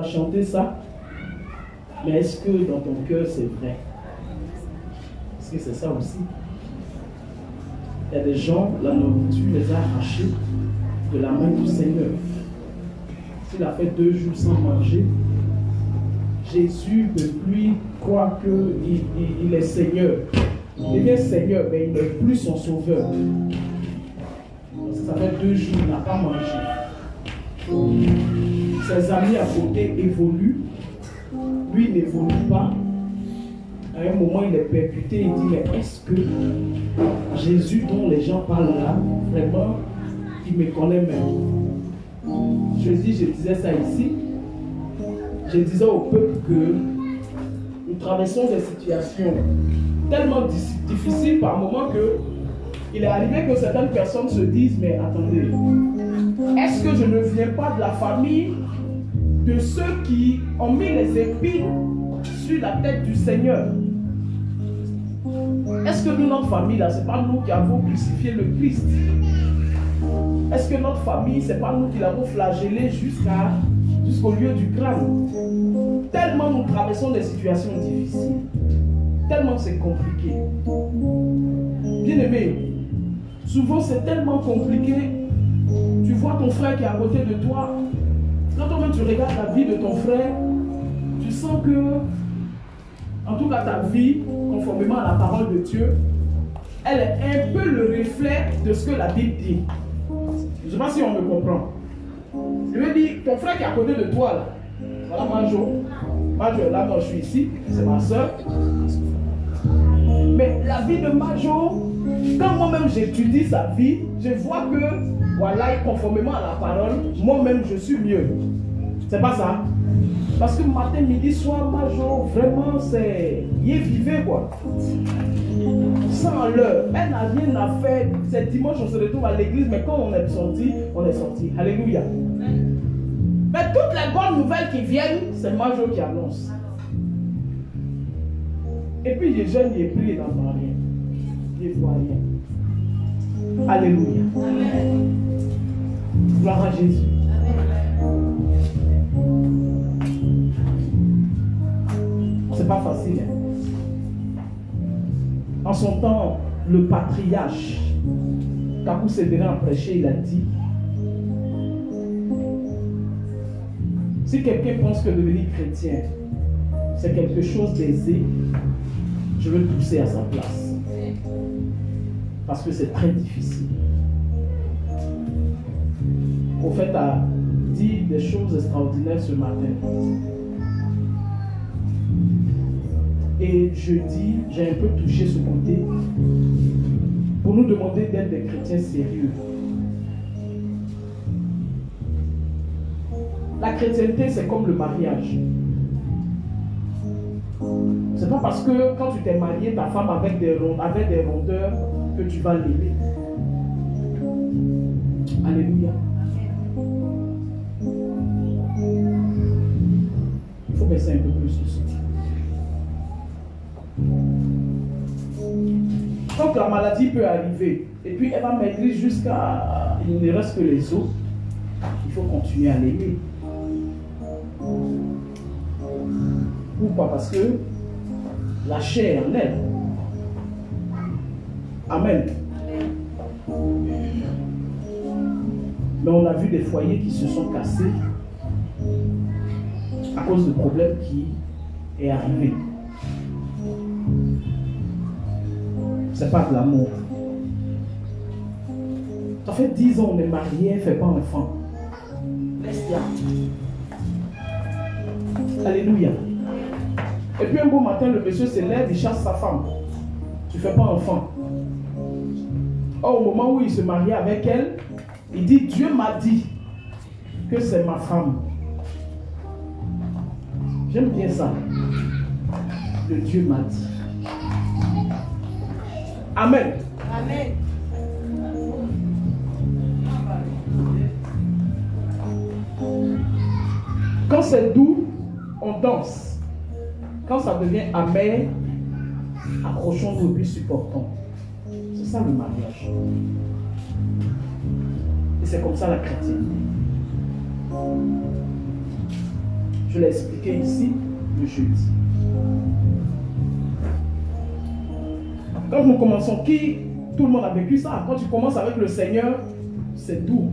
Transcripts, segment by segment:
chanté ça, mais est-ce que dans ton cœur c'est vrai? Est-ce que c'est ça aussi? Il y a des gens, la nourriture les a arrachés de la main du Seigneur. S'il a fait 2 jours sans manger, Jésus depuis croit qu'il est Seigneur. Il devient Seigneur, mais il n'est plus son sauveur. Ça fait 2 jours, il n'a pas mangé. Ses amis à côté évoluent. Lui n'évolue pas. À un moment, il est percuté. Il dit, mais est-ce que Jésus dont les gens parlent là, vraiment, il me connaît même? Je disais ça ici. Je disais au peuple que nous traversons des situations tellement difficiles par moment que il est arrivé que certaines personnes se disent, mais attendez, est-ce que je ne viens pas de la famille de ceux qui ont mis les épines sur la tête du Seigneur? Est-ce que nous, notre famille, là, ce n'est pas nous qui avons crucifié le Christ? Est-ce que notre famille, ce n'est pas nous qui l'avons flagellé jusqu'au lieu du crâne? Tellement nous traversons des situations difficiles. Tellement c'est compliqué. Bien aimé, souvent c'est tellement compliqué. Tu vois ton frère qui est à côté de toi. Quand toi-même tu regardes la vie de ton frère, tu sens que, en tout cas ta vie, conformément à la parole de Dieu, elle est un peu le reflet de ce que la Bible dit. Je ne sais pas si on me comprend. Je veux dire, ton frère qui est à côté de toi, là, voilà Majo. Majo est là quand je suis ici, c'est ma soeur. Mais la vie de Majo, quand moi-même j'étudie sa vie, je vois que, voilà, conformément à la parole, moi-même je suis mieux. C'est pas ça? Parce que matin, midi, soir, Majo, vraiment, c'est... Il est vivé, quoi. Sans l'heure. Elle n'a rien à faire. C'est dimanche, on se retrouve à l'église, mais quand on est sorti, on est sorti. Alléluia. Mais toutes les bonnes nouvelles qui viennent, c'est Majo qui annonce. Et puis les jeunes, ils prient et n'entendent rien. Ils ne voient rien. Alléluia. Amen. Gloire à Jésus. C'est pas facile. Hein? En son temps, le patriarche, Kakou Sévérin a prêché, il a dit, si quelqu'un pense que devenir chrétien, c'est quelque chose d'aisé, je veux le pousser à sa place. Parce que c'est très difficile. Le prophète a dit des choses extraordinaires ce matin. Et jeudi, j'ai un peu touché ce côté pour nous demander d'être des chrétiens sérieux. La chrétienté, c'est comme le mariage. C'est pas parce que quand tu t'es marié, ta femme avec des rondeurs, que tu vas l'aimer. Alléluia. Il faut baisser un peu plus ici. Donc la maladie peut arriver. Et puis elle va maigrir jusqu'à... Il ne reste que les os. Il faut continuer à l'aimer. Pourquoi? Parce que la chair en elle. Amen. Mais on a vu des foyers qui se sont cassés à cause de problèmes qui est arrivé. C'est pas de l'amour. Ça fait 10 ans on est marié, elle ne fait pas enfant. Laisse-la. Alléluia. Et puis un beau matin, le monsieur se lève, il chasse sa femme. Tu ne fais pas enfant. Or, au moment où il se marie avec elle, il dit, Dieu m'a dit que c'est ma femme. J'aime bien ça. Le Dieu m'a dit. Amen. Amen. Quand c'est doux, on danse. Quand ça devient amer, accrochons-nous et puis supportons. C'est ça le mariage. Et c'est comme ça la chrétienté. Je l'ai expliqué ici le jeudi. Quand nous commençons, tout le monde a vécu ça. Quand tu commences avec le Seigneur, c'est doux.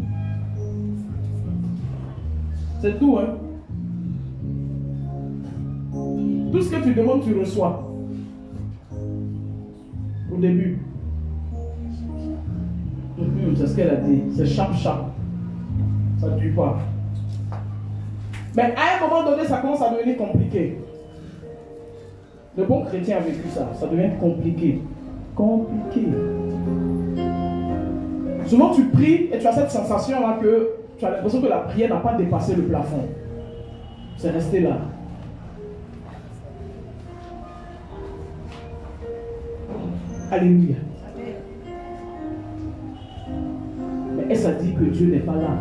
C'est doux, hein? Tout ce que tu demandes, tu reçois. Au début. C'est ce qu'elle a dit. C'est chap. Ça ne dure pas. Mais à un moment donné, ça commence à devenir compliqué. Le bon chrétien a vécu ça. Ça devient compliqué. Souvent tu pries et tu as cette sensation-là que tu as l'impression que la prière n'a pas dépassé le plafond. C'est resté là. Alléluia. Mais est-ce à dire que Dieu n'est pas là?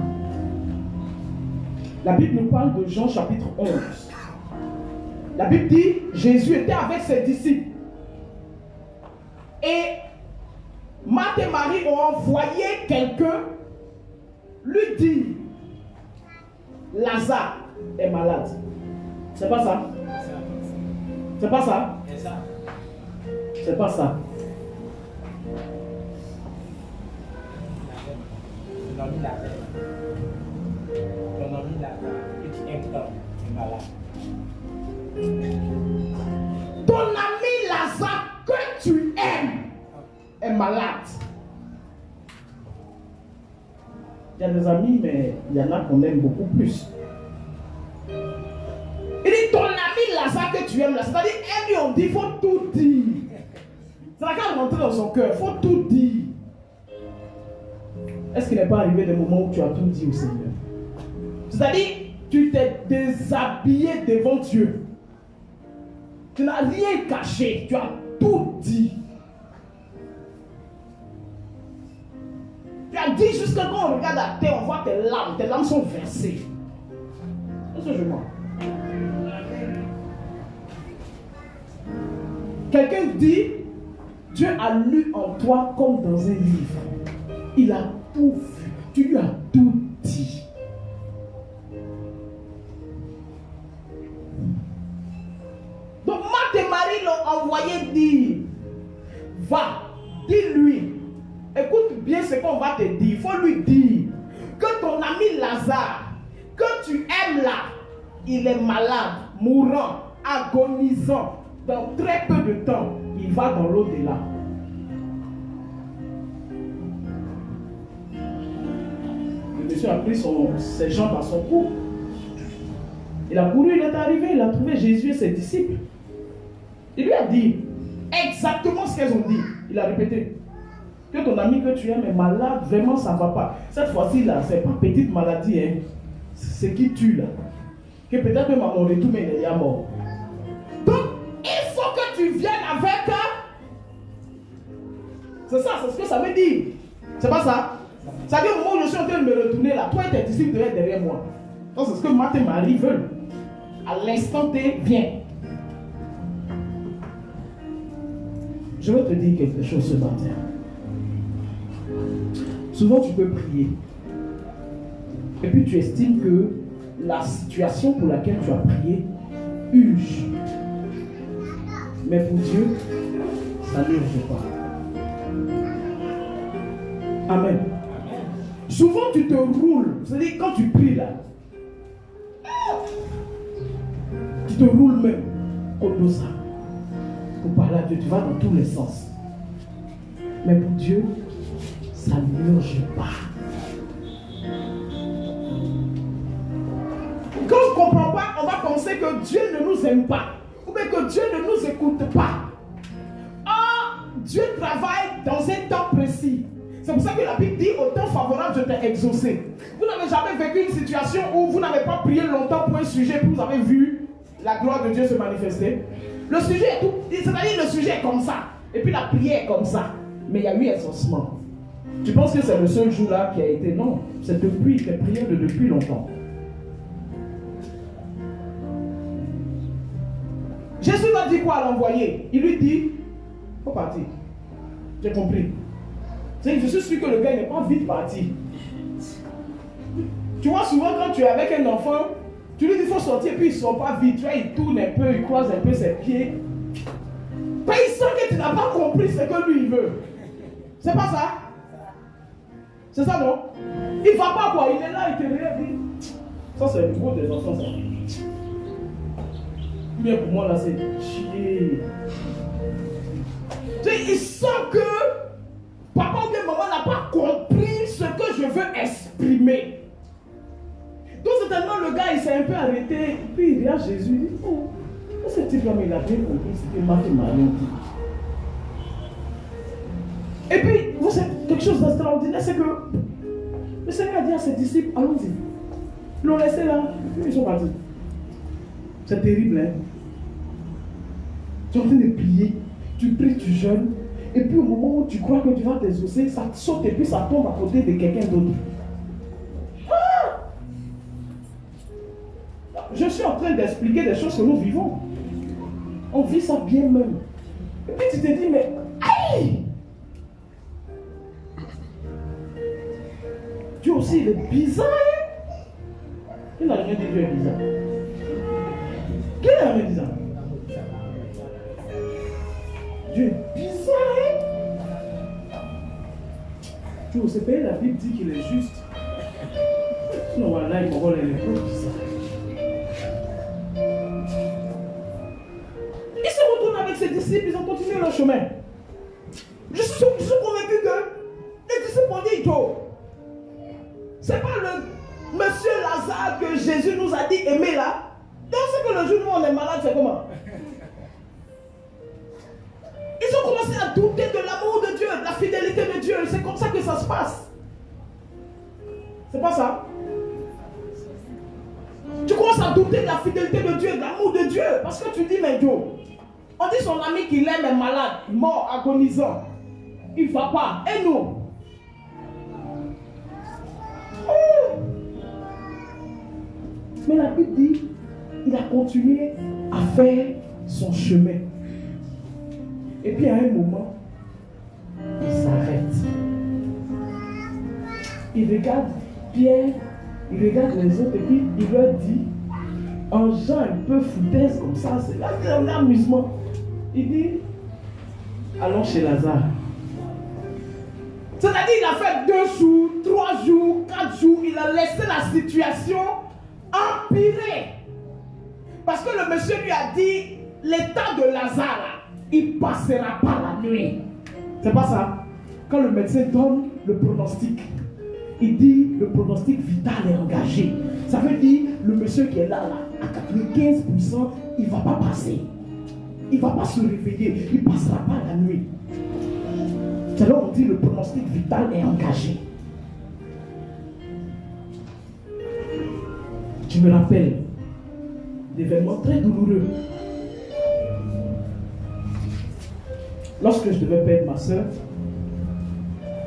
La Bible nous parle de Jean chapitre 11. La Bible dit, Jésus était avec ses disciples. Et Marthe et Marie ont envoyé quelqu'un lui dire, Lazare est malade. C'est pas ça? C'est pas ça? C'est pas ça. Ton ami Lazare, que tu aimes tant, est malade. Ton ami Lazare que tu aimes est malade. Il y a des amis, mais il y en a qu'on aime beaucoup plus. Il dit ton ami Lazare que tu aimes là, c'est-à-dire elles lui ont dit, il faut tout dire. C'est la qu'elle rentre dans son cœur, il faut tout dire. Est-ce qu'il n'est pas arrivé des moments où tu as tout dit au Seigneur? C'est-à-dire, tu t'es déshabillé devant Dieu. Tu n'as rien caché, tu as tout dit. Tu as dit jusqu'à quand on regarde la terre, on voit tes larmes sont versées. C'est ce que je vois. Quelqu'un dit, Dieu a lu en toi comme dans un livre. Il a tout vu. Tu lui as tout dit. Donc Marthe et Marie l'ont envoyé dire, va, dis-lui, écoute bien ce qu'on va te dire. Il faut lui dire que ton ami Lazare, que tu aimes là, il est malade, mourant, agonisant. Dans très peu de temps, il va dans l'au-delà. Le monsieur a pris ses jambes à son cou. Il a couru, il est arrivé, il a trouvé Jésus et ses disciples. Il lui a dit exactement ce qu'elles ont dit. Il a répété que ton ami que tu aimes est malade, vraiment ça ne va pas. Cette fois-ci là, c'est pas petite maladie, hein. C'est qui tue là. Que peut-être même à mon retour, mais il est déjà mort. Donc, il faut que tu viennes avec. C'est ça, c'est ce que ça veut dire. C'est pas ça? Ça veut dire au moment où je suis en train de me retourner là, toi et tes disciples devraient être derrière moi. Donc c'est ce que Marthe et Marie veulent. À l'instant T, viens. Je veux te dire quelque chose ce matin. Souvent tu peux prier. Et puis tu estimes que la situation pour laquelle tu as prié urge. Mais pour Dieu, ça n'urge pas. Amen. Souvent tu te roules. C'est-à-dire quand tu pries là, tu te roules même comme ça. Pour parler à Dieu, tu vas dans tous les sens. Mais pour Dieu, ça n'urge pas. Quand on ne comprend pas, on va penser que Dieu ne nous aime pas. Ou bien que Dieu ne nous écoute pas. Or, Dieu travaille dans un temps précis. C'est pour ça que la Bible dit, au temps favorable, je t'ai exaucé. Vous n'avez jamais vécu une situation où vous n'avez pas prié longtemps pour un sujet, puis vous avez vu la gloire de Dieu se manifester. Le sujet est tout, c'est-à-dire le sujet est comme ça. Et puis la prière est comme ça. Mais il y a eu exaucement. Tu penses que c'est le seul jour-là qui a été? Non, c'est depuis, les prières de depuis longtemps. Jésus m'a dit quoi à l'envoyer? Il lui dit, faut partir. J'ai compris. Je suis sûr que le gars n'est pas vite parti. Tu vois, souvent quand tu es avec un enfant, Tu lui dis qu'il faut sortir, puis il ne sort pas vite. Tu vois, il tourne un peu, il croise un peu ses pieds. Ben, il sent que tu n'as pas compris ce que lui il veut. C'est pas ça? C'est ça, non? Il ne va pas quoi, il est là, il te regarde. Ça, c'est le gros des enfants, ça. Mais pour moi, là, c'est chier. Tu sais, il sent que papa ou bien maman n'a pas compris ce que je veux exprimer. Donc, certainement, le gars, il s'est un peu arrêté. Puis, il regarde Jésus, il dit, oh, ce type-là, il a bien compris, c'était mathématique. Et puis, vous savez, quelque chose d'extraordinaire, c'est que le Seigneur a dit à ses disciples, allons-y. Ils l'ont laissé là, ils sont partis. C'est terrible, hein? Tu es en train de prier, tu pries, tu jeûnes, et puis au moment où tu crois que tu vas t'exaucer, ça te saute et puis ça tombe à côté de quelqu'un d'autre. Ah! Je suis en train d'expliquer des choses que nous vivons. On vit ça bien même. Et puis tu te dis, mais aïe! Dieu aussi, il est bizarre, hein? Qui n'a rien dit Dieu est bizarre? Qui n'a rien dit ça? Dieu est bizarre, hein? Tu sais pas, la Bible dit qu'il est juste. Sinon, voilà, il va voir les bizarres. Ils se retournent avec ses disciples, ils ont continué leur chemin. Je suis convaincu que les disciples ont dit, c'est pas le monsieur Lazare que Jésus nous a dit aimer là. Donc c'est que le jour où on est malade, c'est comment? Ils ont commencé à douter de l'amour de Dieu, de la fidélité de Dieu. C'est comme ça que ça se passe. C'est pas ça? Tu commences à douter de la fidélité de Dieu, de l'amour de Dieu. Parce que tu dis, mais Dieu, on dit son ami qu'il aime est malade, mort, agonisant. Il ne va pas. Et nous? Oh. Mais la Bible dit, il a continué à faire son chemin. Et puis à un moment, il s'arrête. Il regarde Pierre, il regarde les autres et puis il leur dit, en genre un peu foutaise comme ça, c'est là un amusement. Il dit, allons chez Lazare. C'est-à-dire il a fait 2 jours, 3 jours, 4 jours, il a laissé la situation empirer. Parce que le monsieur lui a dit, l'état de Lazare, il ne passera pas la nuit. C'est pas ça. Quand le médecin donne le pronostic, il dit le pronostic vital est engagé. Ça veut dire le monsieur qui est là, à 95%, il ne va pas passer. Il ne va pas se réveiller. Il ne passera pas la nuit. C'est là où on dit le pronostic vital est engagé. Je me rappelle d'événements très douloureux. Lorsque je devais perdre ma soeur,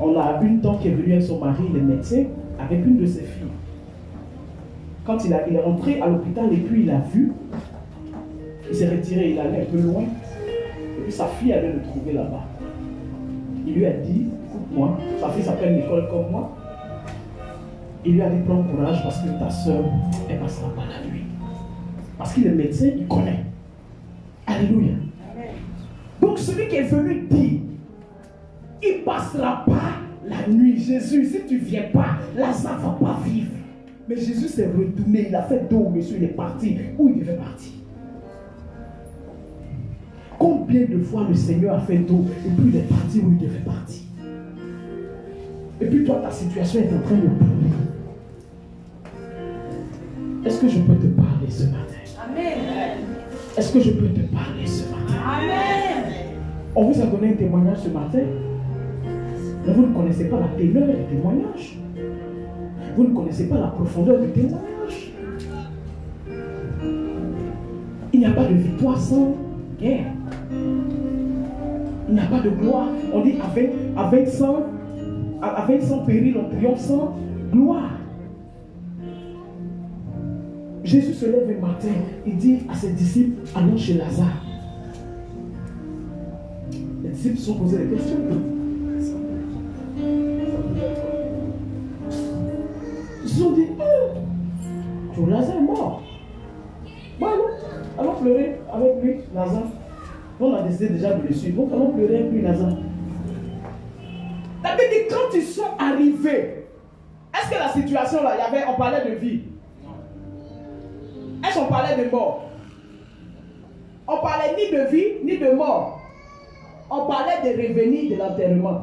on a une tante qui est venue avec son mari, il est médecin, avec une de ses filles. Quand il est rentré à l'hôpital et puis il a vu, il s'est retiré, il allait un peu loin, et puis sa fille allait le trouver là-bas. Il lui a dit, écoute-moi, sa fille s'appelle Nicole comme moi, il lui a dit, prends courage parce que ta soeur, elle ne passera pas la nuit. Parce qu'il est médecin, il connaît. Alléluia. Donc celui qui est venu dire, il ne passera pas la nuit. Jésus, si tu ne viens pas, Lazare ne va pas vivre. Mais Jésus s'est retourné, il a fait dos, monsieur, il est parti où il devait partir. Combien de fois le Seigneur a fait dos et puis il est parti où il devait partir. Et puis toi, ta situation est en train de brûler. Est-ce que je peux te parler ce matin? Amen. Est-ce que je peux te parler ce matin? Amen. On vous a donné un témoignage ce matin, mais vous ne connaissez pas la teneur du témoignage. Vous ne connaissez pas la profondeur du témoignage. Il n'y a pas de victoire sans guerre. Il n'y a pas de gloire. On dit avec sans péril, on triomphe sans gloire. Jésus se lève un matin, il dit à ses disciples, allons chez Lazare. Les disciples se sont posés des questions. Ils se sont dit, Lazare est mort. pleurer avec lui, Lazare. On a décidé déjà de le suivre. Donc, allons pleurer avec lui, Lazare. La Bible dit, quand ils sont arrivés, est-ce que la situation là, on parlait de vie? Est-ce qu'on parlait de mort? On parlait ni de vie, ni de mort. On parlait de revenir de l'enterrement.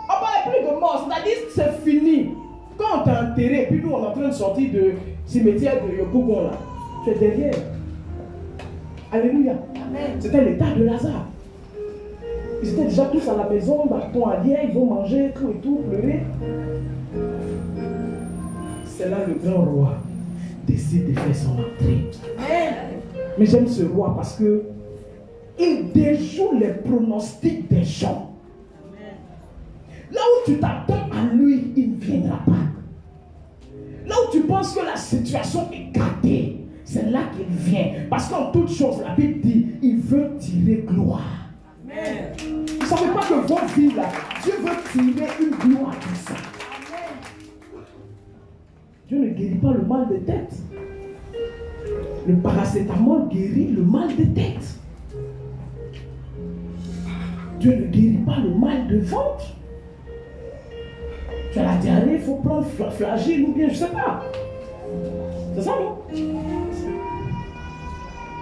On parlait plus de mort, c'est-à-dire que c'est fini. Quand on t'a enterré, puis nous on est en train de sortir de cimetière de Yokougon là, tu es derrière. Alléluia. Amen. C'était l'état de Lazare. Ils étaient déjà tous à la maison, bâton à lien, ils vont manger, tout et tout, pleurer. C'est là le grand roi décide de faire son entrée. Amen. Mais j'aime ce roi parce que il déjoue les pronostics des gens. Amen. Là où tu t'attends à lui, il ne viendra pas. Là où tu penses que la situation est gâtée, c'est là qu'il vient. Parce qu'en toute chose, la Bible dit, il veut tirer gloire. Amen. Vous ne savez pas que votre vie là, Dieu veut tirer une gloire de ça. Amen. Dieu ne guérit pas le mal de tête. Le paracétamol guérit le mal de tête. Dieu ne guérit pas le mal de ventre. Tu as la diarrhée, il faut prendre flagelle ou bien je ne sais pas. C'est ça, non?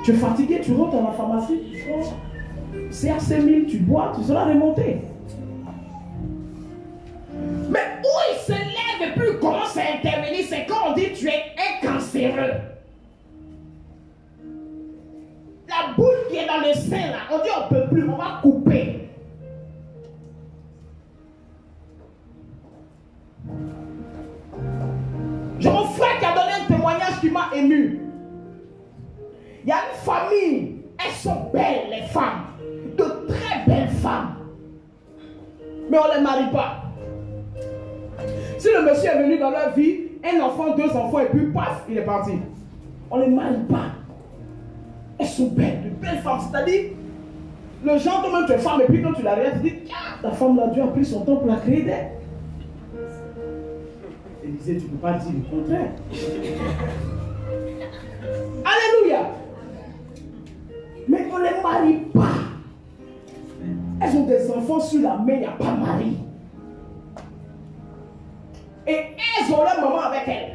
Tu es fatigué, tu rentres dans la pharmacie, tu prends CAC1000, tu bois, tu seras remonté. Mais où il se lève et puis il commence à intervenir, c'est quand on dit tu es un cancéreux. La boule qui est dans le sein là, on dit on ne peut plus, on va couper. J'ai mon frère qui a donné un témoignage qui m'a ému. Il y a une famille, elles sont belles les femmes, de très belles femmes. Mais on ne les marie pas. Si le monsieur est venu dans leur vie, un enfant, 2 enfants et puis paf, il est parti. On ne les marie pas. Elles sont belles, de belles femmes. C'est-à-dire, le genre, toi-même tu es femme et puis quand tu la regardes, tu dis, ta femme là, Dieu a pris son temps pour la créer d'elle. Il disait, tu ne peux pas dire le contraire. Alléluia. Mais on ne les marie pas. Elles ont des enfants sur la main, il n'y a pas de mari. Et elles ont leur maman avec elles.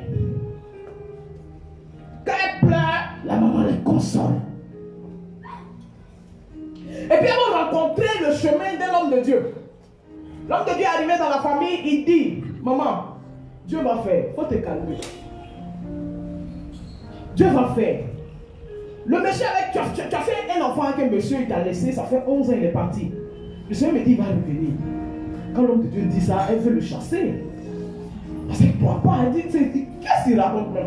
Quand elles pleurent, la maman les console. Et puis elles vont rencontrer le chemin d'un homme de Dieu. L'homme de Dieu est arrivé dans la famille, il dit, maman, Dieu va faire, il faut te calmer. Dieu va faire. Le monsieur avec, tu as fait un enfant avec un monsieur, il t'a laissé, ça fait 11 ans, il est parti. Le Seigneur me dit, il va revenir. Quand l'homme de Dieu dit ça, elle veut le chasser. Parce qu'elle ne doit pas. Elle dit, qu'est-ce qu'il raconte là?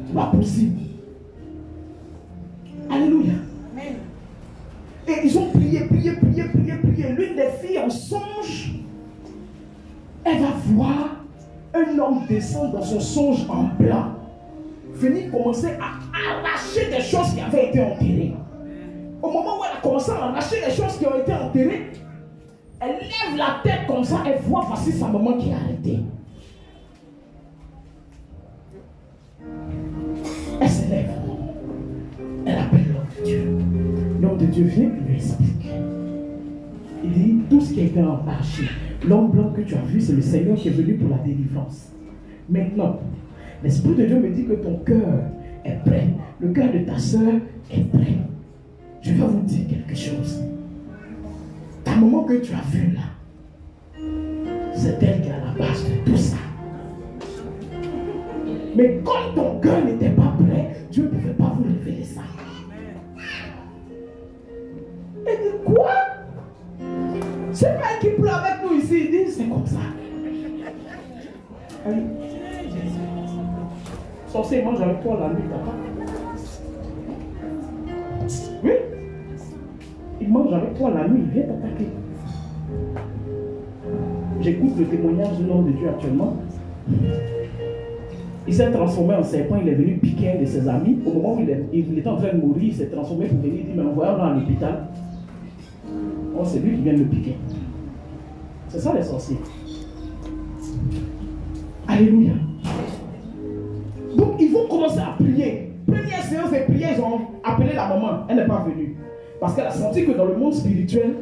C'est pas possible. Alléluia. Amen. Et ils ont prié. L'une des filles en songe, elle va voir un homme descendre dans son songe en blanc. Venir commencer à arracher des choses qui avaient été enterrées. Au moment où elle a commencé à arracher les choses qui ont été enterrées, elle lève la tête comme ça, elle voit voici sa maman qui est arrêtée. Elle se lève. Elle appelle l'homme de Dieu. L'homme de Dieu vient et lui explique. Il dit tout ce qui a été arraché. L'homme blanc que tu as vu, c'est le Seigneur qui est venu pour la délivrance. Maintenant, l'Esprit de Dieu me dit que ton cœur est prêt. Le cœur de ta soeur est prêt. Je vais vous dire quelque chose. Ta maman que tu as vue là, c'est elle qui est à la base de tout ça. Mais comme ton cœur n'était pas prêt, Dieu ne pouvait pas vous révéler ça. Et dit quoi? C'est pas elle qui pleure avec nous ici. Il dit c'est comme ça. Allez. Sorcier mange avec toi la nuit, papa. Oui. Il mange avec toi la nuit, il vient t'attaquer. J'écoute le témoignage de l'homme de Dieu actuellement. Il s'est transformé en serpent, il est venu piquer un de ses amis. Au moment où il était en train de mourir, il s'est transformé pour venir dire, mais envoyons-le à l'hôpital. Oh, c'est lui qui vient de le piquer. C'est ça les sorciers. Alléluia. Donc ils vont commencer venue. Parce qu'elle a senti que dans le monde spirituel,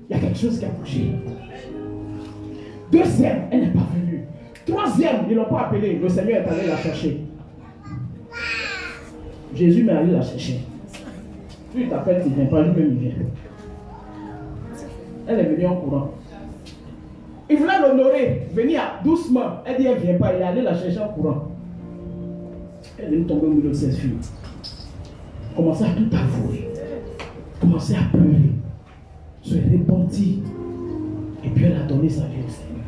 il y a quelque chose qui a bougé. Deuxième, elle n'est pas venue. Troisième, ils ne l'ont pas appelée. Le Seigneur est allé la chercher. Jésus m'est allé la chercher. Tu t'appelles, tu ne viens pas, lui-même il vient. Elle est venue en courant. Il voulait l'honorer, venir doucement. Elle dit, elle ne vient pas, il est allé la chercher en courant. Elle est venue tomber au milieu de cette fille. Commencer à tout avouer. Commencer à pleurer. Se repentir. Et puis elle a donné sa vie au Seigneur.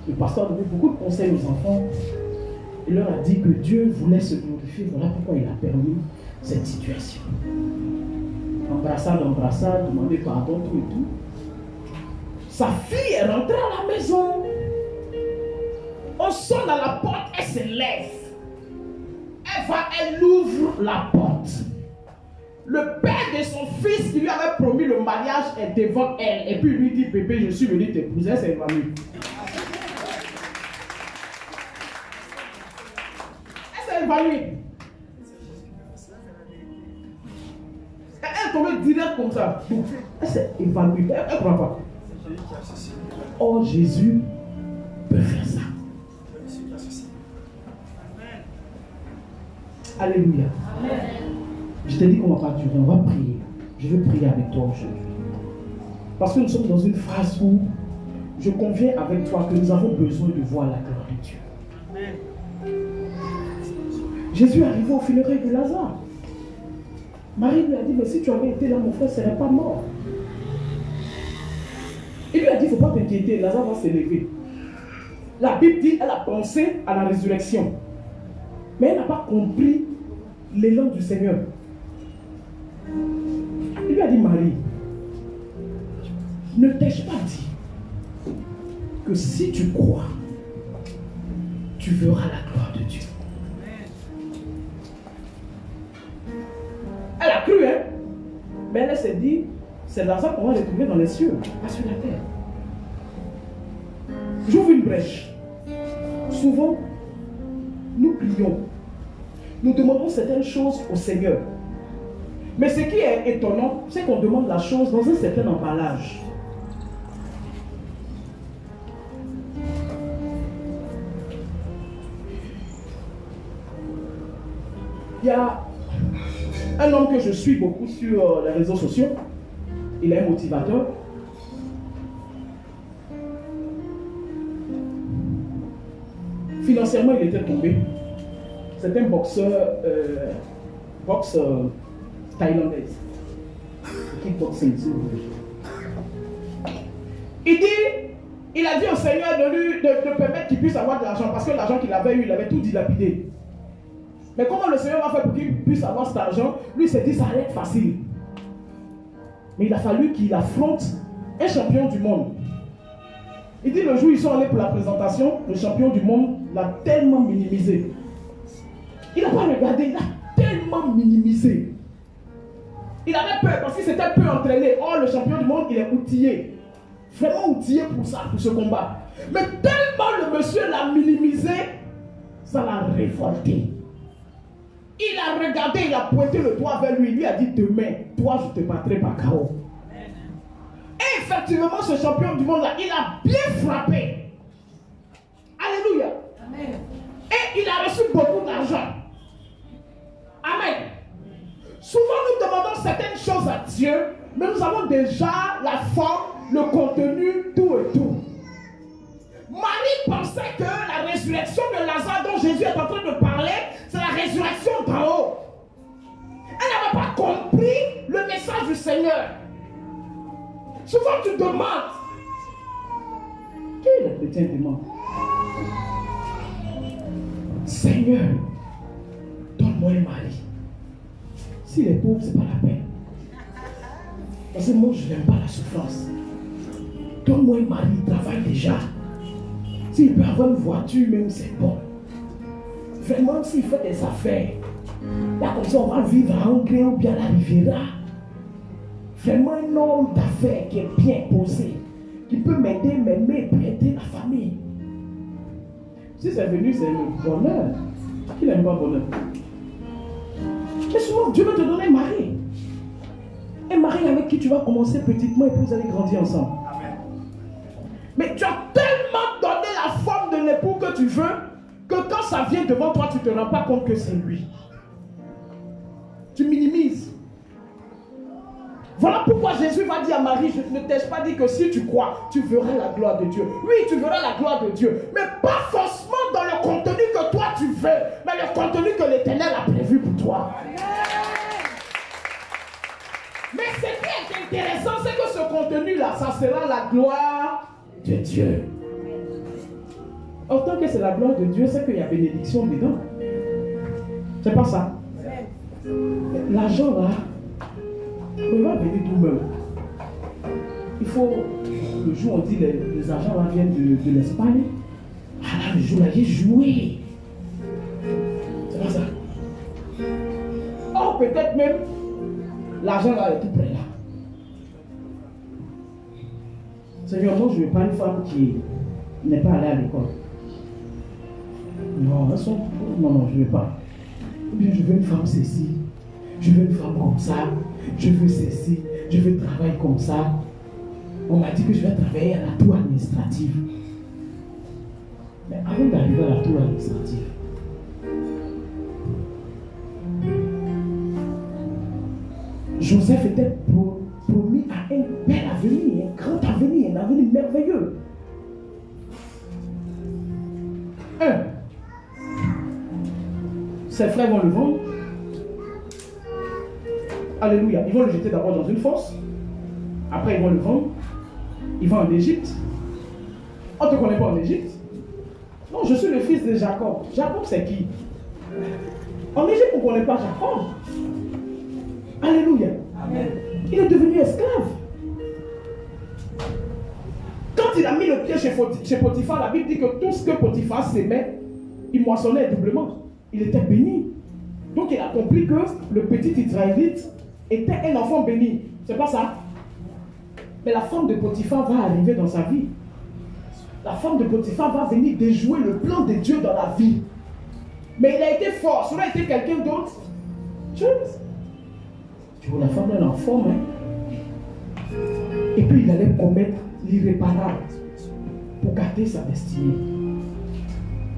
Le pasteur a donné beaucoup de conseils aux enfants. Il leur a dit que Dieu voulait se glorifier. Voilà pourquoi il a permis cette situation. Embrassade, demander pardon, tout et tout. Sa fille est rentrée à la maison. On sonne à la porte, elle se lève. Elle ouvre la porte. Le père de son fils qui lui avait promis le mariage est devant elle. Et puis lui dit, bébé, je suis venu t'épouser. Elle s'est évanouie. Elle s'est évanouie. Elle est tombée direct comme ça. Elle s'est évanouie. Elle ne croit pas. Oh, Jésus peut faire ça. Alléluia. Amen. Je t'ai dit qu'on ne va pas durer, on va prier. Je veux prier avec toi aujourd'hui. Parce que nous sommes dans une phase où je conviens avec toi que nous avons besoin de voir la gloire de Dieu. Amen. Jésus est arrivé au funérailles de Lazare. Marie lui a dit, mais si tu avais été là, mon frère ne serait pas mort. Il lui a dit, il ne faut pas t'inquiéter, Lazare va se lever. La Bible dit, elle a pensé à la résurrection. Mais elle n'a pas compris l'élan du Seigneur. Il lui a dit, Marie, ne t'ai-je pas dit que si tu crois, tu verras la gloire de Dieu. Elle a cru, hein? Mais elle s'est dit, c'est Lazare qu'on va retrouver dans les cieux, pas sur la terre. J'ouvre une brèche. Souvent, nous prions. Nous demandons certaines choses au Seigneur. Mais ce qui est étonnant, c'est qu'on demande la chose dans un certain emballage. Il y a un homme que je suis beaucoup sur les réseaux sociaux. Il est un motivateur. Financièrement, il était tombé. C'est un boxeur, boxe thaïlandaise. Kickboxing, si vous voulez. Il a dit au Seigneur de permettre qu'il puisse avoir de l'argent, parce que l'argent qu'il avait eu, il avait tout dilapidé. Mais comment le Seigneur va faire pour qu'il puisse avoir cet argent? Lui, il s'est dit, ça allait être facile. Mais il a fallu qu'il affronte un champion du monde. Il dit, le jour où ils sont allés pour la présentation, le champion du monde l'a tellement minimisé. Il n'a pas regardé, il a tellement minimisé. Il avait peur parce qu'il s'était peu entraîné. Or, le champion du monde, il est outillé. Vraiment outillé pour ça, pour ce combat. Mais tellement le monsieur l'a minimisé, ça l'a révolté. Il a regardé, il a pointé le doigt vers lui. Il lui a dit, demain, toi, je te battrai par KO. Et effectivement, ce champion du monde-là, il a bien frappé. Alléluia. Amen. Et il a reçu beaucoup d'argent. Amen. Souvent, nous demandons certaines choses à Dieu, mais nous avons déjà la forme, le contenu, tout et tout. Marie pensait que la résurrection de Lazare dont Jésus est en train de parler, c'est la résurrection d'en haut. Elle n'avait pas compris le message du Seigneur. Souvent tu demandes. Qui est le chrétien demande? Seigneur, donne-moi un mari. S'il est pauvre, ce n'est pas la peine. Parce que moi, je n'aime pas la souffrance. Donne-moi un mari, il travaille déjà. S'il peut avoir une voiture, même, c'est bon. Vraiment, s'il fait des affaires, là, comme ça, on va vivre à Angers ou bien à la Riviera. Vraiment, un homme d'affaires qui est bien posé, qui peut m'aider, m'aimer, puis aider la famille. Si c'est venu, c'est le bonheur. Qui n'aime pas le bonheur? Mais souvent, Dieu veut te donner un mari. un mari avec qui tu vas commencer petitement et puis vous allez grandir ensemble. Amen. Mais tu as tellement donné la forme de l'époux que tu veux que quand ça vient devant toi, tu ne te rends pas compte que c'est lui. Tu minimises. Voilà pourquoi Jésus va dire à Marie, je ne t'ai pas dit que si tu crois, tu verras la gloire de Dieu. Oui, tu verras la gloire de Dieu, mais pas forcément dans le contenu que toi tu veux, mais le contenu que l'Éternel a prévu pour toi. Mais ce qui est intéressant, c'est que ce contenu-là, ça sera la gloire de Dieu. Autant que c'est la gloire de Dieu, c'est qu'il y a bénédiction dedans. C'est pas ça. L'argent là, il va venir tout-même. Il faut, le jour où on dit les argents là viennent de l'Espagne, ah là, le jour là, j'ai joué. C'est pas ça. Oh, peut-être même, l'argent là est tout près là. Seigneur, moi je ne veux pas une femme qui n'est pas allée à l'école. Non, elles sont... Non, je ne veux pas. Ou bien je veux une femme ceci. Je veux une femme comme ça. Je veux ceci. Je veux travailler comme ça. On m'a dit que je vais travailler à la tour administrative. Mais avant d'arriver à la tour administrative, Joseph était promis à un bel avenir, un grand avenir, un avenir merveilleux. Ses frères vont le vendre. Alléluia. Ils vont le jeter d'abord dans une fosse. Après, ils vont le vendre. Ils vont en Égypte. On ne te connaît pas en Égypte? Non, je suis le fils de Jacob. Jacob, c'est qui? En Égypte, on ne connaît pas Jacob. Alléluia. Amen. Il est devenu esclave. Quand il a mis le pied chez Potiphar, la Bible dit que tout ce que Potiphar s'aimait, il moissonnait doublement. Il était béni. Donc il a compris que le petit Israélite était un enfant béni. C'est pas ça? Mais la femme de Potiphar va arriver dans sa vie. La femme de Potiphar va venir déjouer le plan de Dieu dans la vie. Mais il a été fort. Ça aurait été quelqu'un d'autre. Tu vois, la femme est en forme. Hein? Et puis il allait commettre l'irréparable pour garder sa destinée.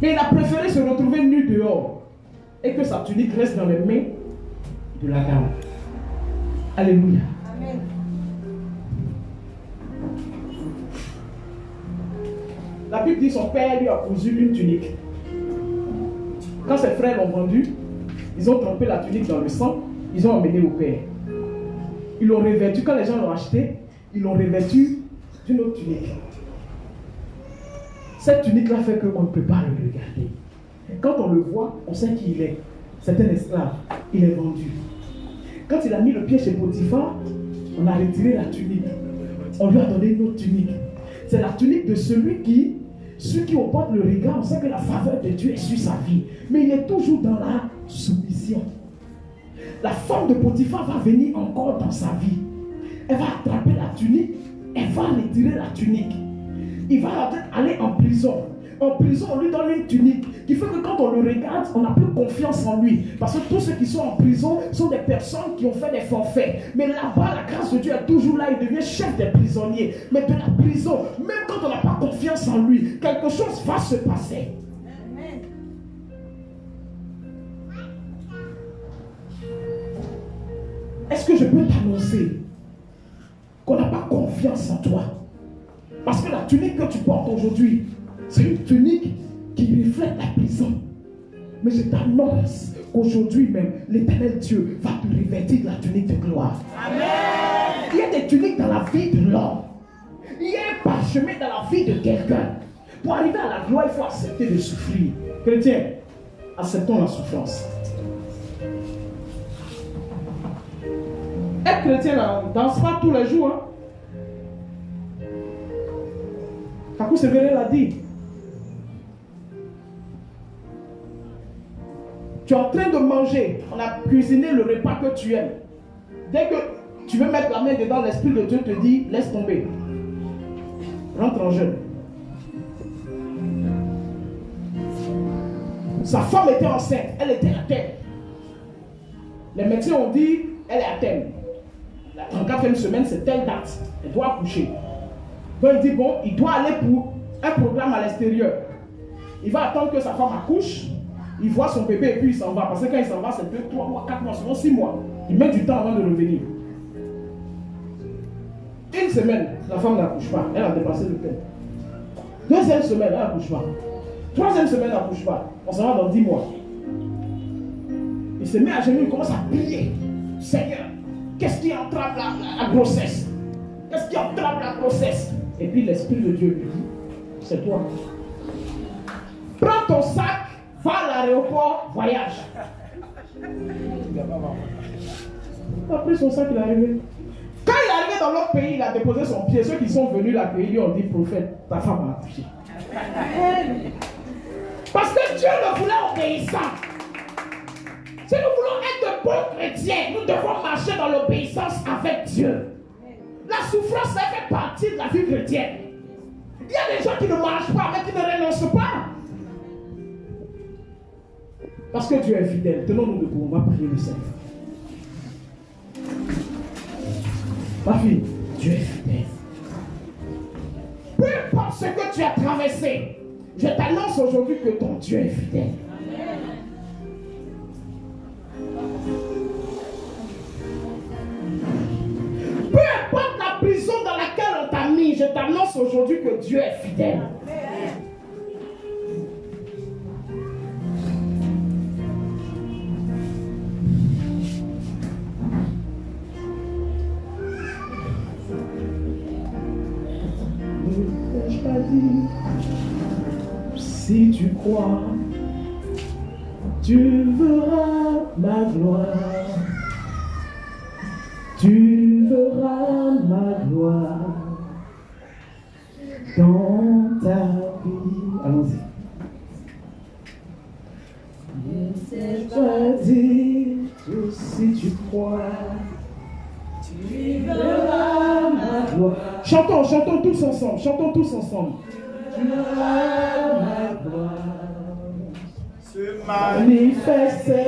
Mais il a préféré se retrouver nu dehors et que sa tunique reste dans les mains de la dame. Alléluia. Amen. La Bible dit que son père lui a cousu une tunique. Quand ses frères l'ont vendu, ils ont trempé la tunique dans le sang, ils ont emmené au père. Ils l'ont revêtu, quand les gens l'ont acheté, ils l'ont revêtu d'une autre tunique. Cette tunique-là fait qu'on ne peut pas le regarder. Quand on le voit, on sait qui il est. C'est un esclave. Il est vendu. Quand il a mis le pied chez Potiphar, on a retiré la tunique. On lui a donné une autre tunique. C'est la tunique de celui qui on porte le regard, on sait que la faveur de Dieu est sur sa vie. Mais il est toujours dans la soumission. La femme de Potiphar va venir encore dans sa vie. Elle va attraper la tunique, elle va retirer la tunique. Il va aller en prison. En prison, on lui donne une tunique qui fait que quand on le regarde, on n'a plus confiance en lui. Parce que tous ceux qui sont en prison sont des personnes qui ont fait des forfaits. Mais là-bas, la grâce de Dieu est toujours là. Il devient chef des prisonniers. Mais de la prison, même quand on n'a pas confiance en lui, quelque chose va se passer. Amen. Est-ce que je peux t'annoncer qu'on n'a pas confiance en toi? Parce que la tunique que tu portes aujourd'hui, c'est une tunique qui reflète la prison. Mais je t'annonce qu'aujourd'hui même, l'Éternel Dieu va te revêtir de la tunique de gloire. Amen. Il y a des tuniques dans la vie de l'homme. Il y a un parchemin dans la vie de quelqu'un. Pour arriver à la gloire, il faut accepter de souffrir. Chrétien, acceptons la souffrance. Être chrétien, ne danse pas tous les jours. Hein? Kakou Sévéré l'a dit. Tu es en train de manger, on a cuisiné le repas que tu aimes. Dès que tu veux mettre la main dedans, l'Esprit de Dieu te dit, laisse tomber. Rentre en jeûne. Sa femme était enceinte, elle était à terme. Les médecins ont dit, elle est à terme. 34e semaine, c'est telle date. Elle doit accoucher. Donc il dit, bon, il doit aller pour un programme à l'extérieur. Il va attendre que sa femme accouche. Il voit son bébé et puis il s'en va. Parce que quand il s'en va, c'est 2, 3 mois, 4 mois, souvent 6 mois. Il met du temps avant de revenir. Une semaine, la femme n'accouche pas. Elle a dépassé le temps. Deuxième semaine, elle n'accouche pas. Troisième semaine, elle n'accouche pas. On s'en va dans 10 mois. Il se met à genoux, il commence à prier. Seigneur, qu'est-ce qui entrave la grossesse? Qu'est-ce qui entrave la grossesse? Et puis l'Esprit de Dieu lui dit, c'est toi. Prends ton sac, va à l'aéroport, voyage. Il a pris son sac, il est arrivé. Quand il est arrivé dans l'autre pays, il a déposé son pied. Ceux qui sont venus l'accueillir lui ont dit, prophète, ta femme a accouché. Parce que Dieu le voulait obéissant. Si nous voulons être de bons chrétiens, nous devons marcher dans l'obéissance avec Dieu. La souffrance, ça fait partie de la vie chrétienne. Il y a des gens qui ne marchent pas, mais qui ne renoncent pas. Parce que Dieu est fidèle. Tenons-nous debout, on va prier le Seigneur. Ma fille, Dieu est fidèle. Peu importe ce que tu as traversé, je t'annonce aujourd'hui que ton Dieu est fidèle. Peu importe la prison dans laquelle on t'a mis, je t'annonce aujourd'hui que Dieu est fidèle. Si tu crois, tu verras ma gloire. Tu verras ma gloire dans ta vie. Allons-y. Ne pas dire que si tu crois, tu verras ma gloire. Chantons, chantons tous ensemble, chantons tous ensemble. Tu verras ma gloire se manifester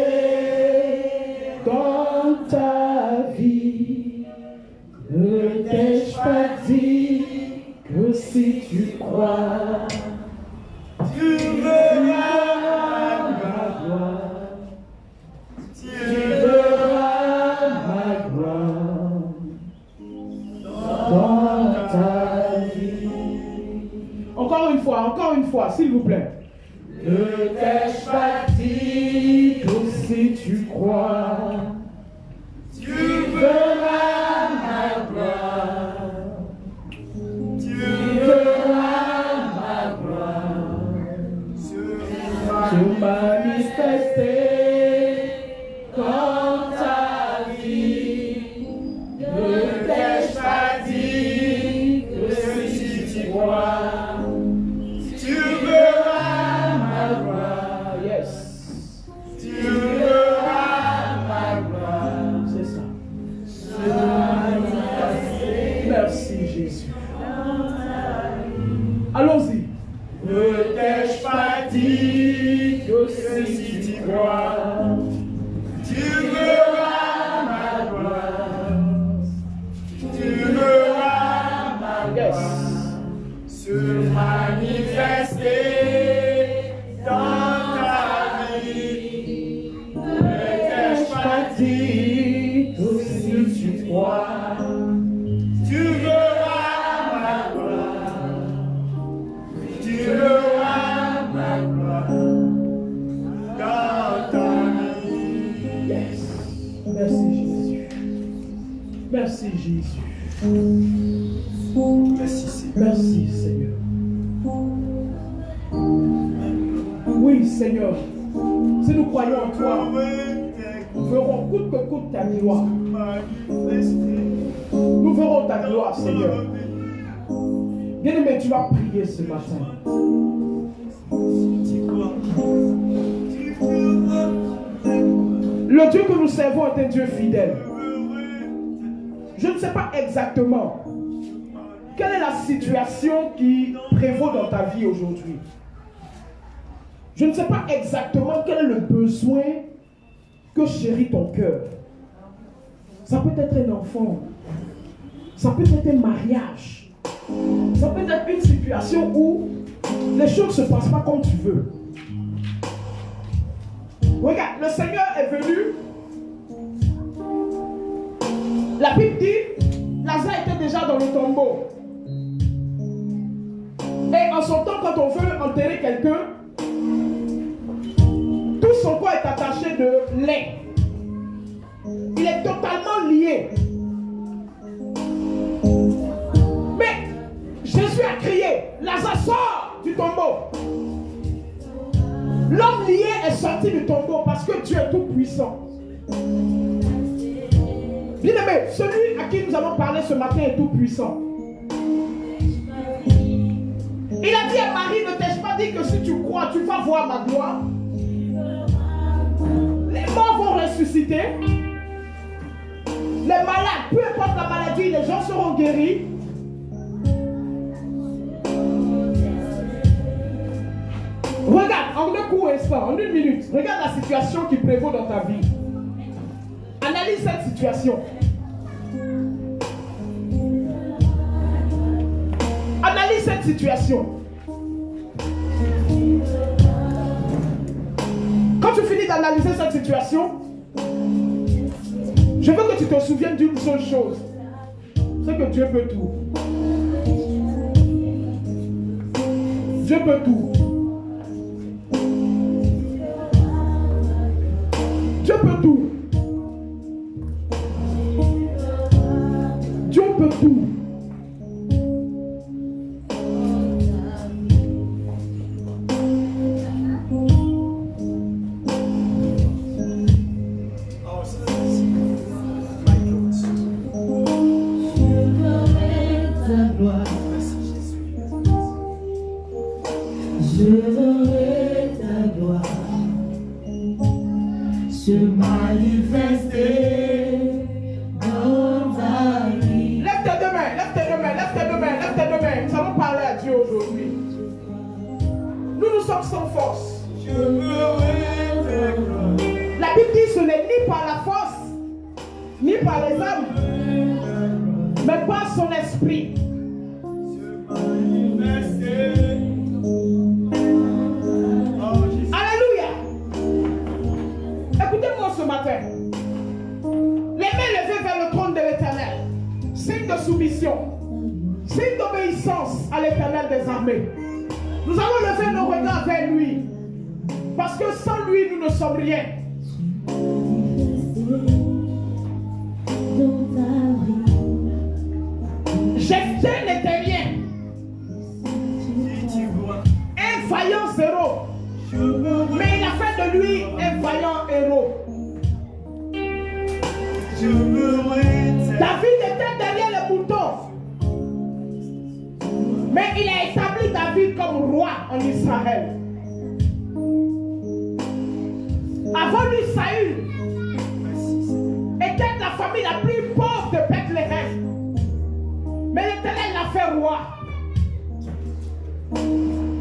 dans ta vie. Ne t'ai-je pas dit que si tu crois, tu verras ma gloire. Tu verras ma gloire dans ta vie. Encore une fois, s'il vous plaît. Ne t'ai-je pas dit que si tu crois, tu verras ma gloire. Tu verras ma gloire se manifester dans ta vie. Ne t'ai-je pas dit que si tu crois, tu verras ma gloire. Yes. Tu verras ma gloire. C'est ça. Merci Jésus. Allons-y. Ne t'ai-je pas dit que si tu crois, tu verras ma gloire. Tu verras ma gloire se manifester dans ta vie. Ne t'ai-je pas dit que si tu crois, tu verras ma gloire. Tu verras ma gloire dans ta vie. Yes. Merci Jésus. Merci Jésus. Merci Seigneur. Merci Seigneur. Oui Seigneur. Si nous croyons en toi, nous verrons coûte que coûte ta gloire. Nous verrons ta gloire Seigneur. Bien-aimé, tu vas prier ce matin. Le Dieu que nous servons est un Dieu fidèle. Je ne sais pas exactement quelle est la situation qui prévaut dans ta vie aujourd'hui. Je ne sais pas exactement quel est le besoin que chérit ton cœur. Ça peut être un enfant, Ça peut être un mariage. Ça peut être une situation où les choses ne se passent pas comme tu veux. Regarde, le Seigneur est venu. La Bible dit, Lazare était déjà dans le tombeau. Et en son temps, quand on veut enterrer quelqu'un, tout son corps est attaché de lait. Il est totalement lié. Mais Jésus a crié, Lazare sort du tombeau. L'homme lié est sorti du tombeau parce que Dieu est tout puissant. Bien-aimé, celui à qui nous allons parler ce matin est tout puissant. Il a dit à Marie, ne t'ai-je pas dit que si tu crois, tu vas voir ma gloire? Les morts vont ressusciter. Les malades, peu importe la maladie, les gens seront guéris. Regarde, en un court instant, en une minute, regarde la situation qui prévaut dans ta vie. Analyse cette situation. Analyse cette situation. Quand tu finis d'analyser cette situation, je veux que tu te souviennes d'une seule chose. C'est que Dieu peut tout. Dieu peut tout. Dieu peut tout. Dieu peut tout.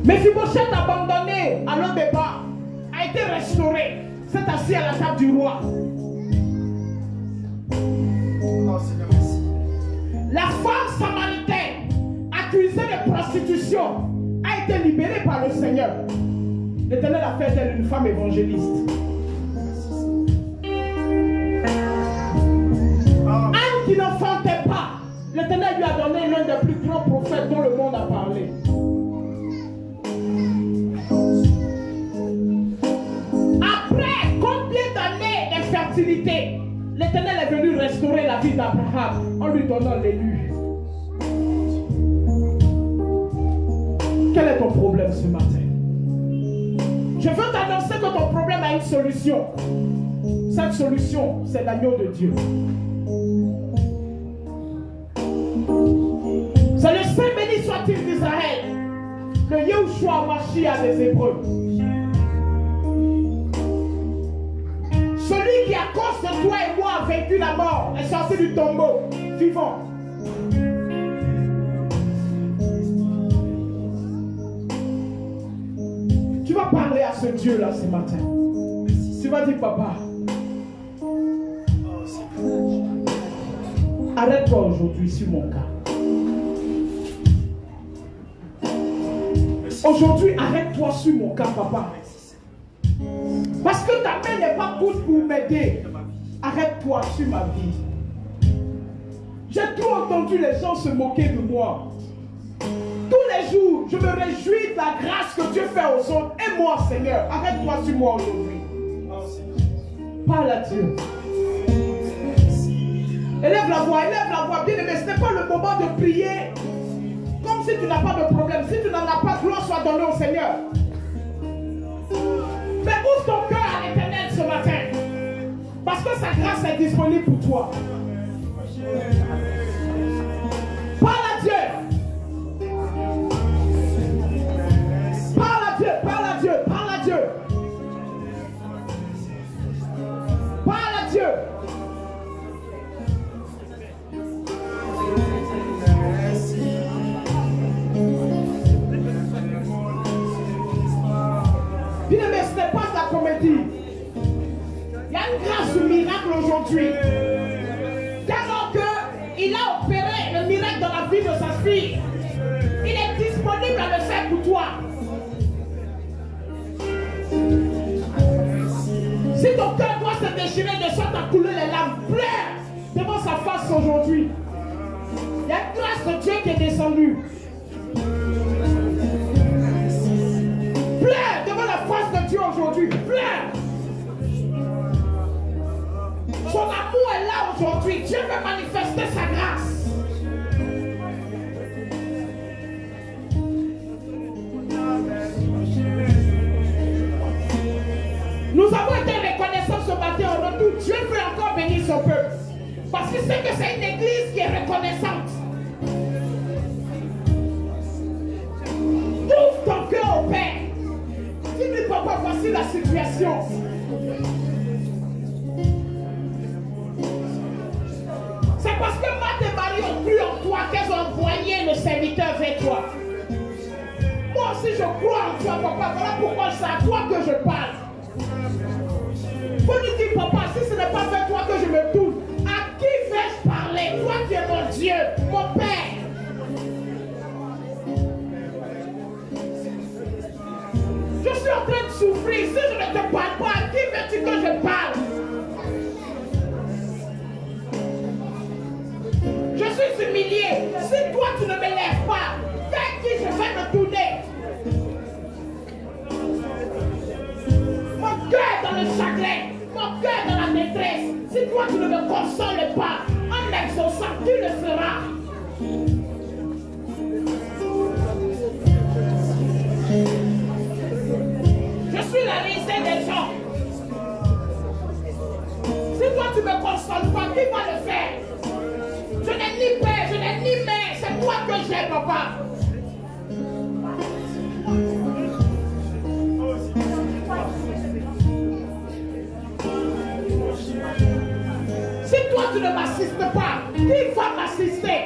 Mephibosheth abandonné à l'eau départ a été restauré, s'est assis à la table du roi. La femme samaritaine accusée de prostitution a été libérée par le Seigneur. L'Éternel a fait d'elle une femme évangéliste. Anne qui n'enfantait pas, l'Éternel lui a donné l'un des plus grands prophètes dont le monde a parlé. Après combien d'années d'infertilité, l'Éternel est venu restaurer la vie d'Abraham en lui donnant l'élu. Quel est ton problème ce matin? Je veux t'annoncer que ton problème a une solution. Cette solution, c'est l'agneau de Dieu. C'est le Saint béni soit-il d'Israël, le Yahushua Mashiach des Hébreux. Celui qui, à cause de toi et moi, a vaincu la mort, est sorti du tombeau, vivant. Tu vas parler à ce Dieu-là ce matin. Tu vas dire, papa, Arrête-toi aujourd'hui sur mon cas. Aujourd'hui, arrête-toi sur mon cas, papa. Parce que ta main n'est pas courte pour m'aider. Arrête-toi sur ma vie. J'ai trop entendu les gens se moquer de moi. Tous les jours, je me réjouis de la grâce que Dieu fait aux autres. Et moi, Seigneur, arrête-toi sur moi aujourd'hui. Parle à Dieu. Élève la voix, bien-aimé. Ce n'est pas le moment de prier comme si tu n'as pas de problème. Si tu n'en as pas, gloire soit donnée au Seigneur. Mais ouvre ton cœur à l'Éternel ce matin. Parce que sa grâce est disponible pour toi. Parle à Dieu. Parle à Dieu, parle à Dieu, parle à Dieu. Parle à Dieu. Bien-aimé, ce n'est pas de la comédie. Il y a une grâce du miracle aujourd'hui. Tellement qu'il a opéré le miracle dans la vie de sa fille. Il est disponible à le faire pour toi. Si ton cœur doit se déchirer de sorte à couler les larmes, pleure devant sa face aujourd'hui. Il y a une grâce de Dieu qui est descendue. Pleure devant la face de Dieu aujourd'hui. Pleure. Son amour est là aujourd'hui. Dieu veut manifester sa grâce. Nous avons été reconnaissants ce matin en retour. Dieu veut encore bénir son peuple. Parce qu'il sait que c'est une église qui est reconnaissante. Ouvre ton cœur au Père. Dis-lui, papa, voici la situation. C'est parce que Marthe et Marie ont cru en toi qu'elles ont envoyé le serviteur vers toi. Moi aussi, je crois en toi, papa. Voilà pourquoi c'est à toi que je parle. Faut lui dire, papa, si ce n'est pas vers toi que je me tourne, à qui vais-je parler? Toi qui es mon Dieu, mon Père. Je suis en train de souffrir. Si je ne te parle pas, à qui veux-tu que je parle? Je suis humilié. Si toi tu ne me lèves pas, vers qui je vais me tourner? Mon cœur dans le chagrin, mon cœur dans la détresse. Si toi tu ne me consoles pas, en exaucant, tu le feras. Je suis la risée des gens. Si toi tu me consoles pas, qui va le faire? Je n'ai ni père, je n'ai ni mère, c'est toi que j'ai, papa. Si toi tu ne m'assistes pas, qui va m'assister?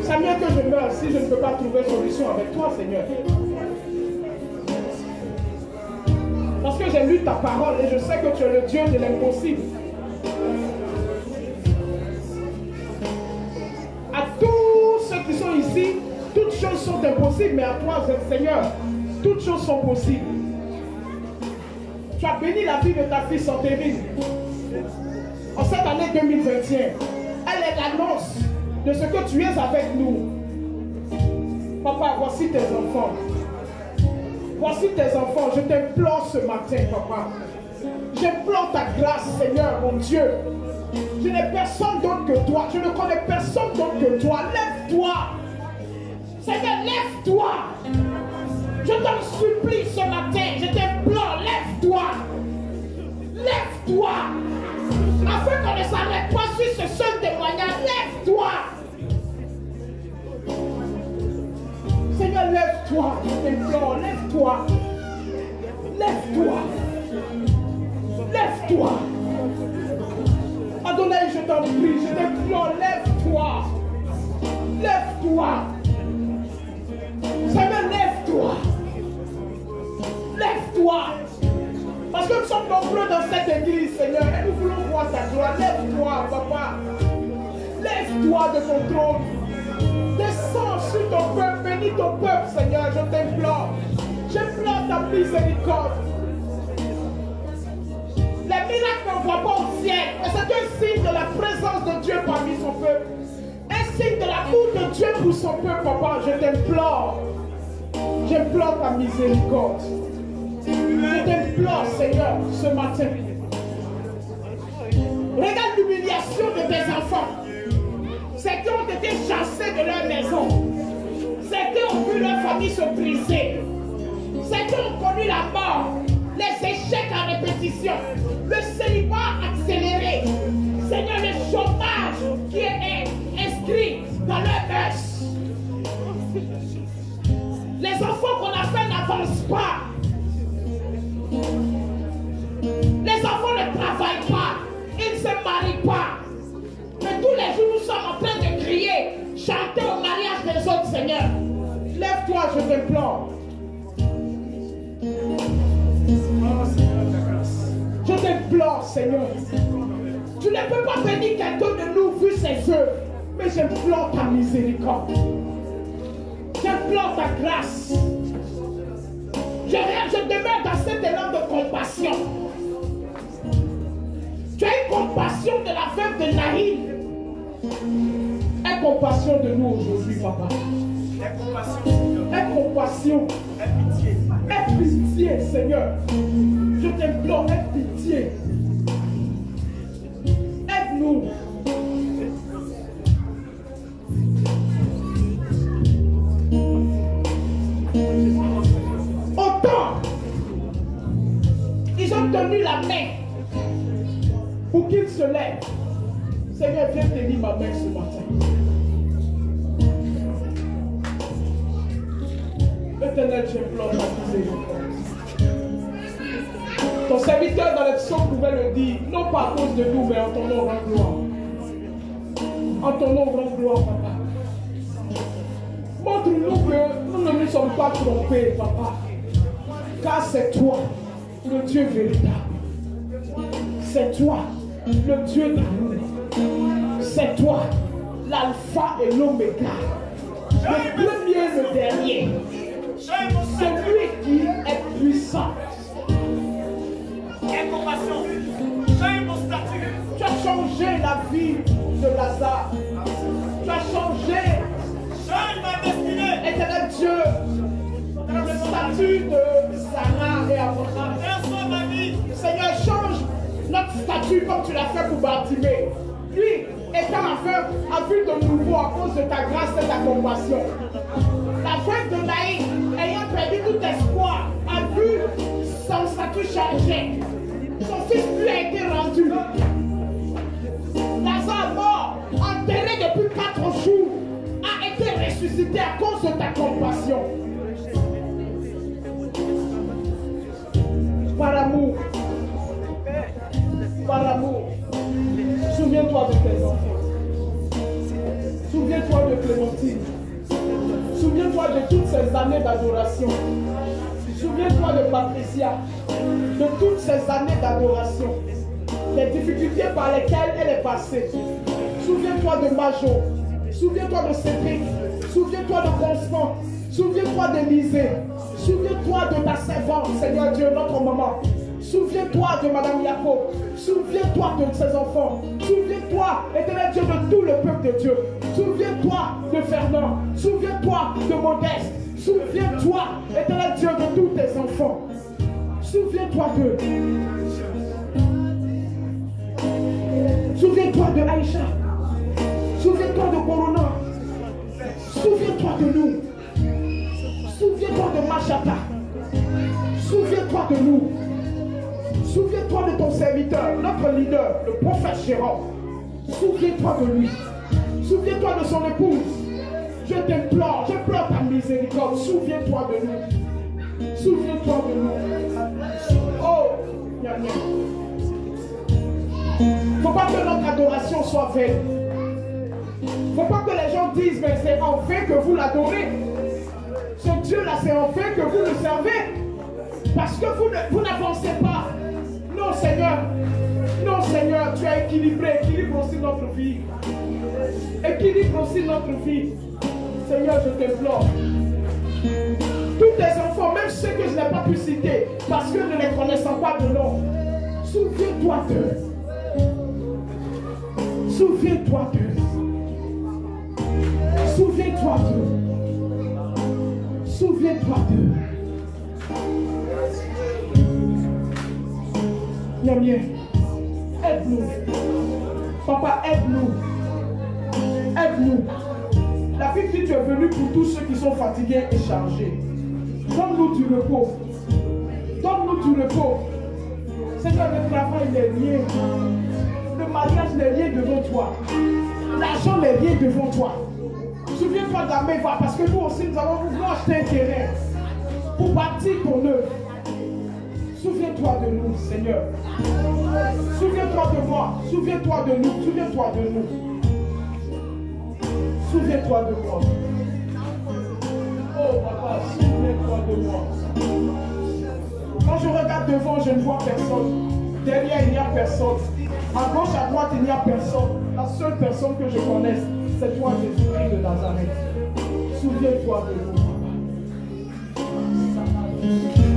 C'est mieux que je meure si je ne peux pas trouver solution avec toi, Seigneur. Parce que j'ai lu ta parole et je sais que tu es le Dieu de l'impossible. À tous ceux qui sont ici, toutes choses sont impossibles, mais à toi, Seigneur, toutes choses sont possibles. Tu as béni la vie de ta fille Santérine. En cette année 2021, elle est l'annonce de ce que tu es avec nous. Papa, voici tes enfants. Voici tes enfants. Je t'implore ce matin, papa. J'implore ta grâce, Seigneur, mon Dieu. Je n'ai personne d'autre que toi. Je ne connais personne d'autre que toi. Lève-toi. Seigneur, lève-toi. Je t'en supplie ce matin. Je t'implore, lève-toi. Lève-toi. Afin qu'on ne s'arrête pas sur ce seul témoignage. Lève-toi. Seigneur, lève-toi. Je t'implore, lève-toi. Lève-toi. Lève-toi. Adonai, je t'en prie, je t'implore, lève-toi. Lève-toi. Seigneur, lève-toi. Lève-toi. Parce que Nous sommes nombreux dans cette église, Seigneur, et nous voulons voir ta gloire. Lève-toi, Papa. Lève-toi de ton trône. Descends sur ton peuple, bénis ton peuple, Seigneur, je t'implore. J'implore ta miséricorde. Les miracles n'envoient pas au ciel, mais c'est un signe de la présence de Dieu parmi son peuple. Un signe de l'amour de Dieu pour son peuple, Papa. Je t'implore. J'implore ta miséricorde. Je t'implore, Seigneur, ce matin. Regarde l'humiliation de tes enfants. Ceux qui ont été chassés de leur maison. Ceux qui ont vu leur famille se briser. Ceux qui ont connu la mort. Les échecs à répétition. Le célibat accéléré. Seigneur, le chômage qui est inscrit dans leur mœurs. Les enfants qu'on a fait n'avancent pas. Les enfants ne travaillent pas. Ils ne se marient pas. Mais tous les jours, nous sommes en train de crier, chanter au mariage des autres, Seigneur. Lève-toi, je t'implore. Je t'implore, Seigneur. Tu ne peux pas bénir quelqu'un de nous vu ses œuvres. Mais j'implore ta miséricorde. J'implore ta grâce. Je demeure dans cet élan de compassion. Tu as une compassion de la veuve de Naïm. Aie compassion de nous aujourd'hui, Papa. Aie compassion. Aie pitié. Aie pitié, Seigneur. Je t'implore, aie pitié. Aide-nous. Autant ils ont tenu la main pour qu'ils se lèvent. Seigneur, viens tenir ma main ce matin. Éternel, j'implore ta miséricorde. Ton serviteur dans les psaumes pouvait le dire, non pas à cause de nous, mais en ton nom, rends gloire. En ton nom, rends gloire, Papa. Montre-nous que nous ne nous sommes pas trompés, Papa. Car c'est toi, le Dieu véritable. C'est toi, le Dieu d'amour. C'est toi, l'alpha et l'oméga. Le premier, le dernier. Celui qui est puissant. Tu as changé la vie de Lazare. Tu as changé, éternel Dieu, le statut de Sarah et Abraham. Seigneur, change notre statut comme tu l'as fait pour Bartimée. Lui, étant aveugle, a vu de nouveau à cause de ta grâce et ta compassion. La veuve de Naïm, ayant perdu tout espoir, a vu son statut changer. Son fils lui a été rendu. Lazare mort, enterré depuis 4 jours, a été ressuscité à cause de ta compassion. Par amour. Par amour. Souviens-toi de tes enfants. Souviens-toi de Clémentine. Souviens-toi de toutes ces années d'adoration. Souviens-toi de Patricia. De toutes ces années d'adoration. Les difficultés par lesquelles elle est passée. Souviens-toi de Majo. Souviens-toi de Cédric. Souviens-toi de Constant. Souviens-toi d'Élisée. Souviens-toi de ta servante, Seigneur Dieu, notre maman. Souviens-toi de Madame Jacob. Souviens-toi de ses enfants. Souviens-toi, éternel Dieu, de tout le peuple de Dieu. Souviens-toi de Fernand. Souviens-toi de Modeste. Souviens-toi, éternel Dieu, de tous tes enfants. Souviens-toi d'eux. Souviens-toi de Aïcha. Souviens-toi de Corona. Souviens-toi de nous. Souviens-toi de Machata. Souviens-toi de nous. Souviens-toi de ton serviteur, notre leader, le prophète Jérôme. Souviens-toi de lui. Souviens-toi de son épouse. Je t'implore, j'implore ta miséricorde. Souviens-toi de nous. Souviens-toi de nous. Oh, Yahweh. Faut pas que notre adoration soit vaine. Faut pas que les gens disent, mais c'est en vain que vous l'adorez. Ce Dieu-là, c'est en vain que vous le servez. Parce que vous n'avancez pas. Non, Seigneur. Non, Seigneur, tu as équilibré. Équilibre aussi notre vie. Équilibre aussi notre vie. Seigneur, je t'implore. Tous tes enfants, même ceux que je n'ai pas pu citer, parce que ne les connaissant pas de nom, souviens-toi d'eux. Souviens-toi d'eux. Souviens-toi d'eux. Souviens-toi d'eux. Yamien, aide-nous. Papa, aide-nous. Aide-nous. La Bible dit que tu es venu pour tous ceux qui sont fatigués et chargés. Donne-nous du repos. Donne-nous du repos. Seigneur, le travail n'est rien. Le mariage n'est rien devant toi. L'argent n'est rien devant toi. Souviens-toi de la Meva, parce que nous aussi, nous voulons acheter un terrain pour bâtir ton œuvre. Souviens-toi de nous, Seigneur. Souviens-toi de moi. Souviens-toi de nous. Souviens-toi de nous. Souviens-toi de moi. Oh, papa, souviens-toi de moi. Quand je regarde devant, je ne vois personne. Derrière, il n'y a personne. À gauche, à droite, il n'y a personne. La seule personne que je connaisse, c'est toi, Jésus-Christ de Nazareth. Souviens-toi de nous, papa.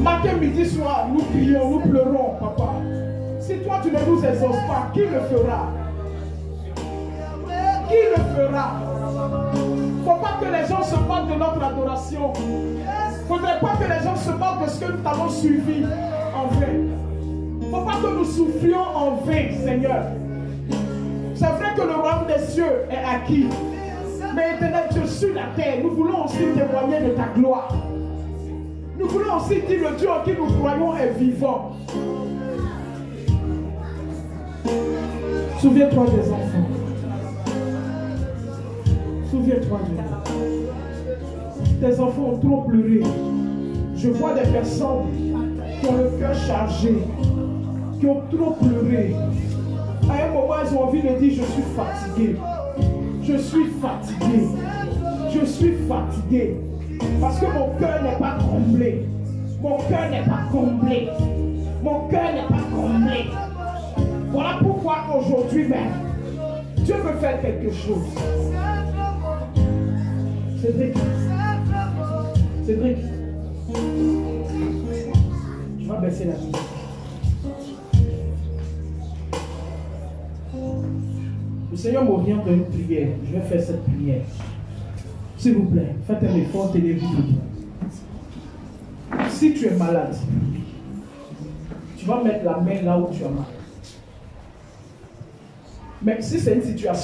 Matin, midi, soir, nous prions, nous pleurons, papa. Si toi, tu ne nous exauces pas, qui le fera? Qui le fera? Il ne faut pas que les gens se moquent de notre adoration. Il ne faudrait pas que les gens se moquent de ce que nous avons suivi en vain. Il ne faut pas que nous souffrions en vain, Seigneur. C'est vrai que le royaume des cieux est acquis. Mais Éternel Dieu, sur la terre, nous voulons aussi témoigner de ta gloire. Nous voulons aussi dire le Dieu en qui nous croyons est vivant. Souviens-toi des enfants. Souviens-toi de nous. Tes enfants ont trop pleuré. Je vois des personnes qui ont le cœur chargé, qui ont trop pleuré. À un moment, elles ont envie de dire, je suis fatigué. Je suis fatigué. Je suis fatigué. Parce que mon cœur n'est pas comblé. Mon cœur n'est pas comblé. Mon cœur n'est pas comblé. Voilà pourquoi aujourd'hui même, Dieu veut faire quelque chose. Cédric, tu vas baisser la musique. Le Seigneur m'oriente dans une prière. Je vais faire cette prière. S'il vous plaît, faites un effort, tenez-vous. Si tu es malade, tu vas mettre la main là où tu as mal. Mais si c'est une situation